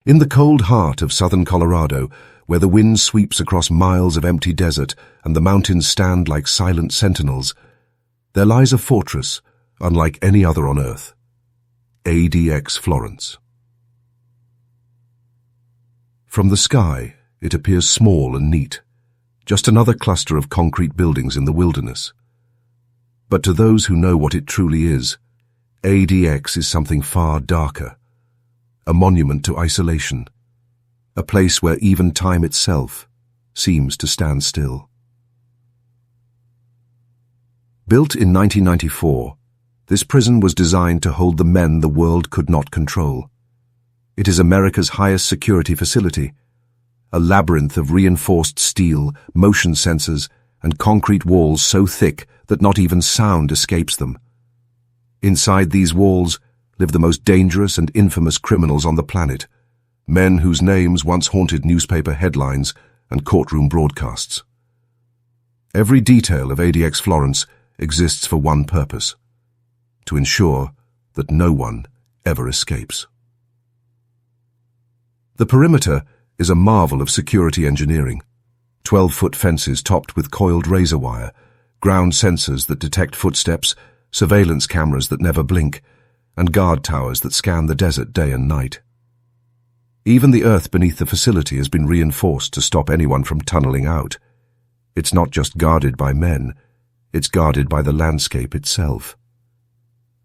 In the cold heart of southern Colorado, where the wind sweeps across miles of empty desert and the mountains stand like silent sentinels, there lies a fortress unlike any other on Earth. ADX Florence. From the sky, it appears small and neat, just another cluster of concrete buildings in the wilderness. But to those who know what it truly is, ADX is something far darker. A monument to isolation, a place where even time itself seems to stand still. Built in 1994, this prison was designed to hold the men the world could not control. It is America's highest security facility, a labyrinth of reinforced steel, motion sensors, and concrete walls so thick that not even sound escapes them. Inside these walls live the most dangerous and infamous criminals on the planet, men whose names once haunted newspaper headlines and courtroom broadcasts. Every detail of ADX Florence exists for one purpose: to ensure that no one ever escapes. The perimeter is a marvel of security engineering. 12-foot fences topped with coiled razor wire, ground sensors that detect footsteps, surveillance cameras that never blink, and guard towers that scan the desert day and night. Even the earth beneath the facility has been reinforced to stop anyone from tunneling out. It's not just guarded by men, it's guarded by the landscape itself.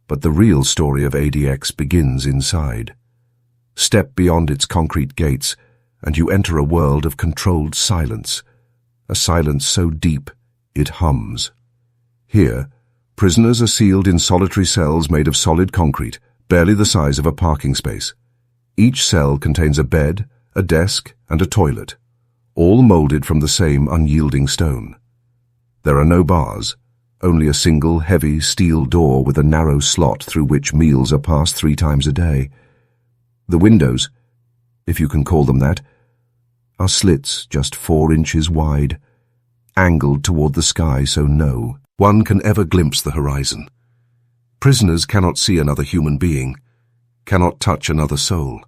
But the real story of ADX begins inside. Step beyond its concrete gates, and you enter a world of controlled silence, a silence so deep it hums. Here, prisoners are sealed in solitary cells made of solid concrete, barely the size of a parking space. Each cell contains a bed, a desk, and a toilet, all molded from the same unyielding stone. There are no bars, only a single heavy steel door with a narrow slot through which meals are passed 3 times a day. The windows, if you can call them that, are slits just 4 inches wide, angled toward the sky so no one can ever glimpse the horizon. Prisoners cannot see another human being, cannot touch another soul.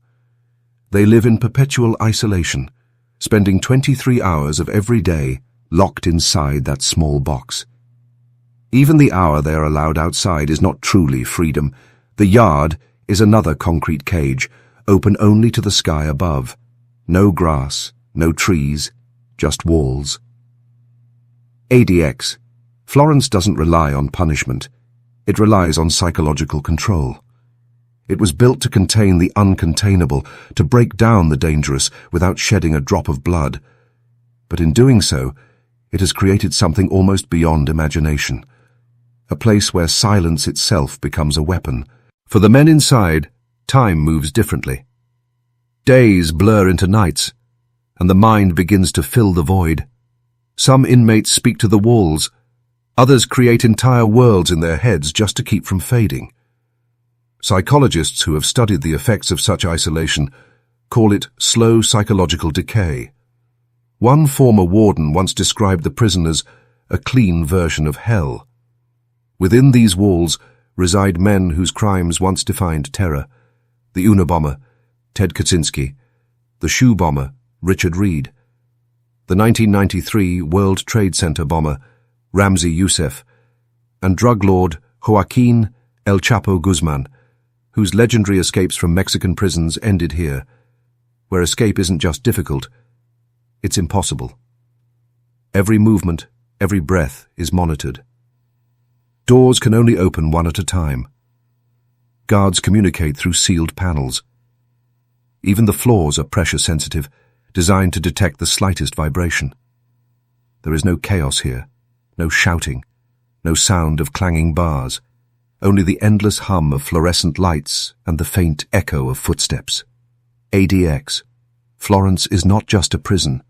They live in perpetual isolation, spending 23 hours of every day locked inside that small box. Even the hour they are allowed outside is not truly freedom. The yard is another concrete cage, open only to the sky above. No grass, no trees, just walls. ADX Florence doesn't rely on punishment. It relies on psychological control. It was built to contain the uncontainable, to break down the dangerous without shedding a drop of blood. But in doing so, it has created something almost beyond imagination. A place where silence itself becomes a weapon. For the men inside, time moves differently. Days blur into nights, and the mind begins to fill the void. Some inmates speak to the walls. Others create entire worlds in their heads just to keep from fading. Psychologists who have studied the effects of such isolation call it slow psychological decay. One former warden once described the prison as a clean version of hell. Within these walls reside men whose crimes once defined terror: the Unabomber, Ted Kaczynski; the shoe bomber, Richard Reed; the 1993 World Trade Center bomber, Ramzi Youssef; and drug lord Joaquin El Chapo Guzman, whose legendary escapes from Mexican prisons ended here, where escape isn't just difficult, it's impossible. Every movement, every breath is monitored. Doors can only open one at a time. Guards communicate through sealed panels. Even the floors are pressure sensitive, designed to detect the slightest vibration. There is no chaos here, no shouting, no sound of clanging bars, only the endless hum of fluorescent lights and the faint echo of footsteps. ADX Florence is not just a prison.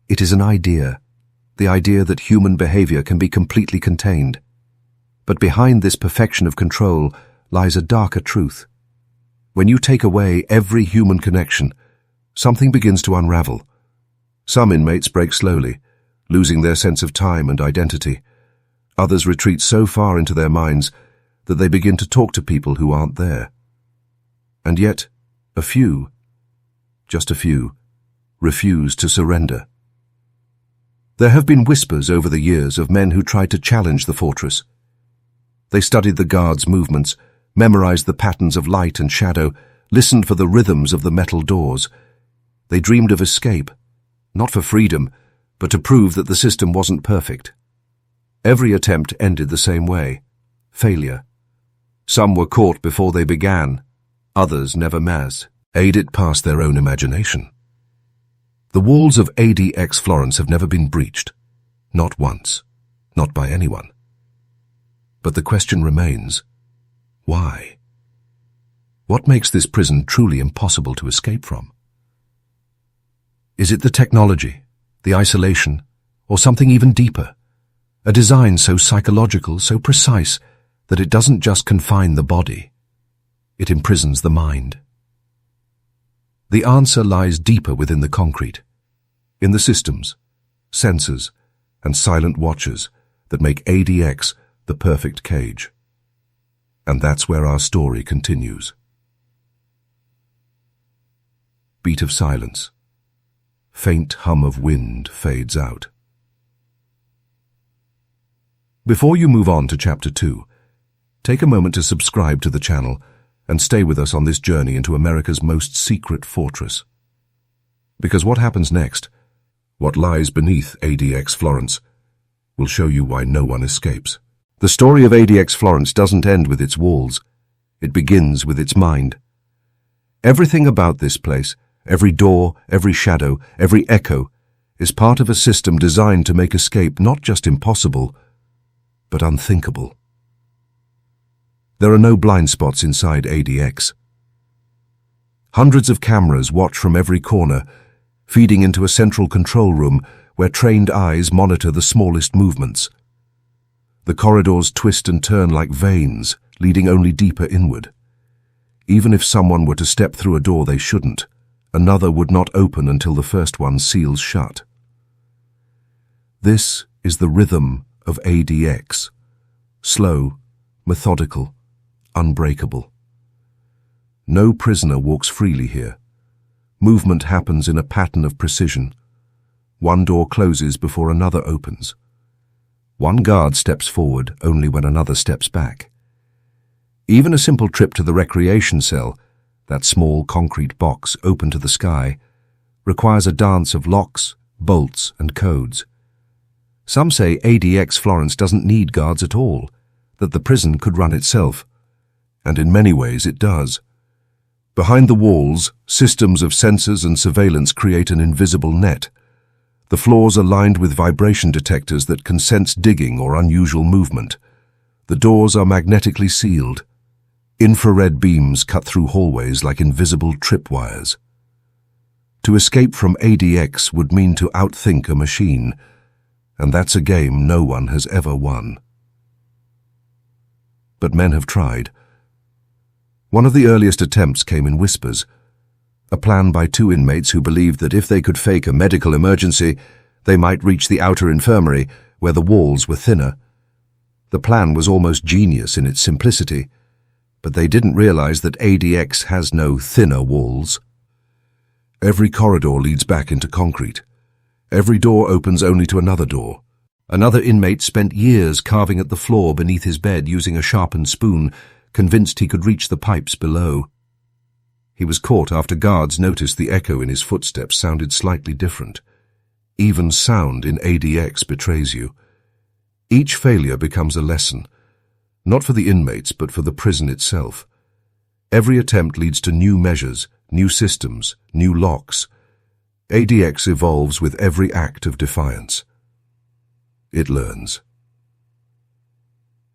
It is an idea, the idea that human behavior can be completely contained. But behind this perfection of control lies a darker truth. When you take away every human connection, something begins to unravel. Some inmates break slowly, losing their sense of time and identity. Others retreat so far into their minds that they begin to talk to people who aren't there. And yet, a few, just a few, refused to surrender. There have been whispers over the years of men who tried to challenge the fortress. They studied the guards' movements, memorized the patterns of light and shadow, listened for the rhythms of the metal doors. They dreamed of escape, not for freedom, but to prove that the system wasn't perfect. Every attempt ended the same way: failure. Some were caught before they began, others never made it past their own imagination. The walls of ADX Florence have never been breached, not once, not by anyone. But the question remains, why? What makes this prison truly impossible to escape from? Is it the technology, the isolation, or something even deeper? A design so psychological, so precise, that it doesn't just confine the body, it imprisons the mind. The answer lies deeper within the concrete, in the systems, sensors, and silent watchers that make ADX the perfect cage. And that's where our story continues. Beat of silence. Faint hum of wind fades out. Before you move on to Chapter 2, take a moment to subscribe to the channel and stay with us on this journey into America's most secret fortress. Because what happens next, what lies beneath ADX Florence, will show you why no one escapes. The story of ADX Florence doesn't end with its walls. It begins with its mind. Everything about this place, every door, every shadow, every echo, is part of a system designed to make escape not just impossible, but unthinkable. There are no blind spots inside ADX. Hundreds of cameras watch from every corner, feeding into a central control room where trained eyes monitor the smallest movements. The corridors twist and turn like veins, leading only deeper inward. Even if someone were to step through a door they shouldn't, another would not open until the first one seals shut. This is the rhythm of ADX. Slow, methodical, unbreakable. No prisoner walks freely here. Movement happens in a pattern of precision. One door closes before another opens. One guard steps forward only when another steps back. Even a simple trip to the recreation cell, that small concrete box open to the sky, requires a dance of locks, bolts, and codes. Some say ADX Florence doesn't need guards at all, that the prison could run itself. And in many ways it does. Behind the walls, systems of sensors and surveillance create an invisible net. The floors are lined with vibration detectors that can sense digging or unusual movement. The doors are magnetically sealed. Infrared beams cut through hallways like invisible tripwires. To escape from ADX would mean to outthink a machine, and that's a game no one has ever won. But men have tried. One of the earliest attempts came in whispers. A plan by two inmates who believed that if they could fake a medical emergency, they might reach the outer infirmary, where the walls were thinner. The plan was almost genius in its simplicity, but they didn't realize that ADX has no thinner walls. Every corridor leads back into concrete. Every door opens only to another door. Another inmate spent years carving at the floor beneath his bed using a sharpened spoon, convinced he could reach the pipes below. He was caught after guards noticed the echo in his footsteps sounded slightly different. Even sound in ADX betrays you. Each failure becomes a lesson, not for the inmates but for the prison itself. Every attempt leads to new measures, new systems, new locks. ADX evolves with every act of defiance. It learns.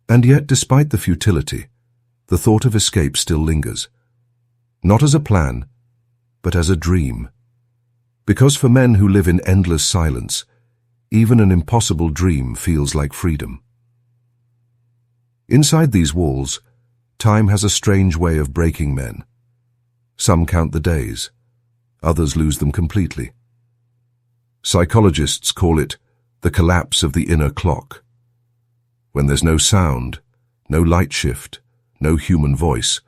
And yet, despite the futility, the thought of escape still lingers. Not as a plan, but as a dream. Because for men who live in endless silence, even an impossible dream feels like freedom. Inside these walls, time has a strange way of breaking men. Some count the days, others lose them completely. Psychologists call it the collapse of the inner clock. When there's no sound, no light shift, no human voice,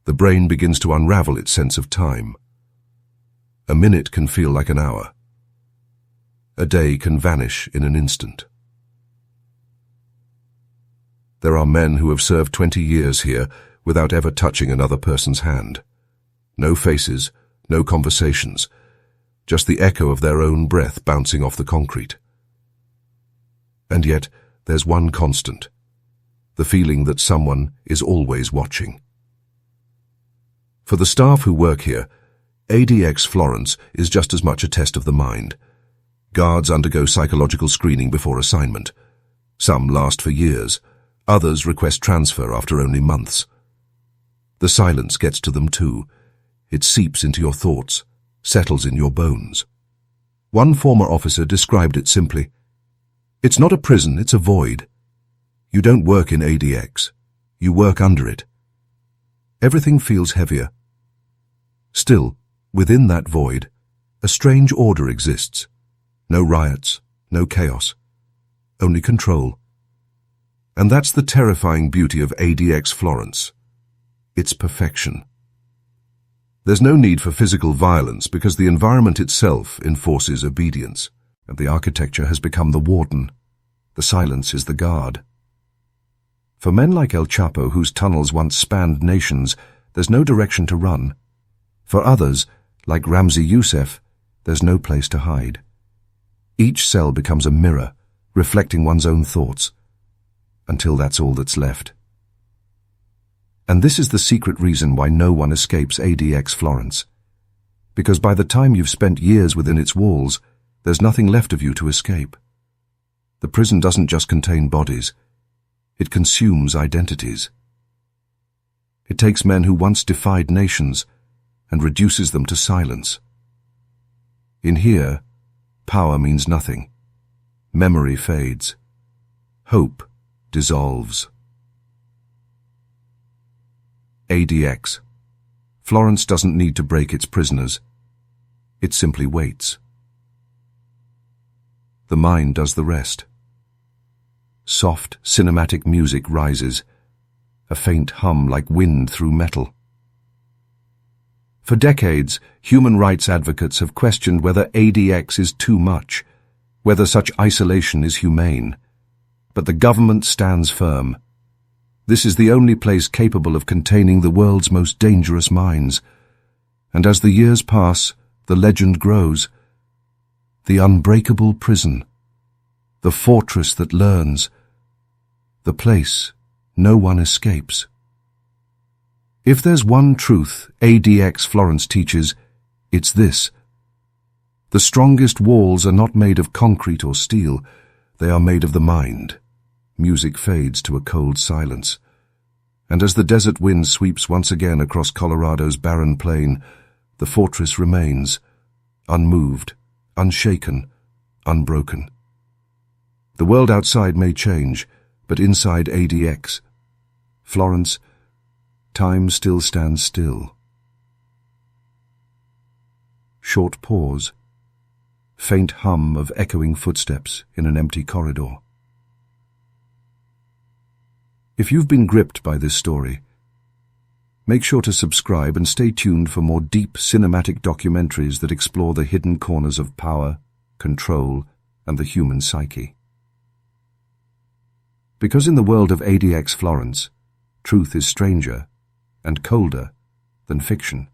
the brain begins to unravel its sense of time. A minute can feel like an hour. A day can vanish in an instant. There are men who have served 20 years here without ever touching another person's hand. No faces, no conversations, just the echo of their own breath bouncing off the concrete. And yet, there's one constant, the feeling that someone is always watching. For the staff who work here, ADX Florence is just as much a test of the mind. Guards undergo psychological screening before assignment. Some last for years, others request transfer after only months. The silence gets to them too. It seeps into your thoughts, settles in your bones. One former officer described it simply. It's not a prison, it's a void. You don't work in ADX. You work under it. Everything feels heavier. Still, within that void, a strange order exists. No riots, no chaos, only control. And that's the terrifying beauty of ADX Florence. It's perfection. There's no need for physical violence because the environment itself enforces obedience, and the architecture has become the warden. The silence is the guard. For men like El Chapo, whose tunnels once spanned nations, there's no direction to run. For others, like Ramzi Youssef, there's no place to hide. Each cell becomes a mirror, reflecting one's own thoughts, until that's all that's left. And this is the secret reason why no one escapes ADX Florence. Because by the time you've spent years within its walls, there's nothing left of you to escape. The prison doesn't just contain bodies. It consumes identities. It takes men who once defied nations and reduces them to silence. In here, power means nothing. Memory fades. Hope dissolves. ADX. Florence doesn't need to break its prisoners. It simply waits. The mind does the rest. Soft, cinematic music rises, a faint hum like wind through metal. For decades, human rights advocates have questioned whether ADX is too much, whether such isolation is humane. But the government stands firm. This is the only place capable of containing the world's most dangerous minds. And as the years pass, the legend grows. The unbreakable prison. The fortress that learns. The place no one escapes. If there's one truth ADX Florence teaches, it's this. The strongest walls are not made of concrete or steel. They are made of the mind. Music fades to a cold silence. And as the desert wind sweeps once again across Colorado's barren plain, the fortress remains, unmoved, unshaken, unbroken. The world outside may change, but inside ADX, Florence, time still stands still. Short pause, faint hum of echoing footsteps in an empty corridor. If you've been gripped by this story, make sure to subscribe and stay tuned for more deep cinematic documentaries that explore the hidden corners of power, control, and the human psyche. Because in the world of ADX Florence, truth is stranger and colder than fiction.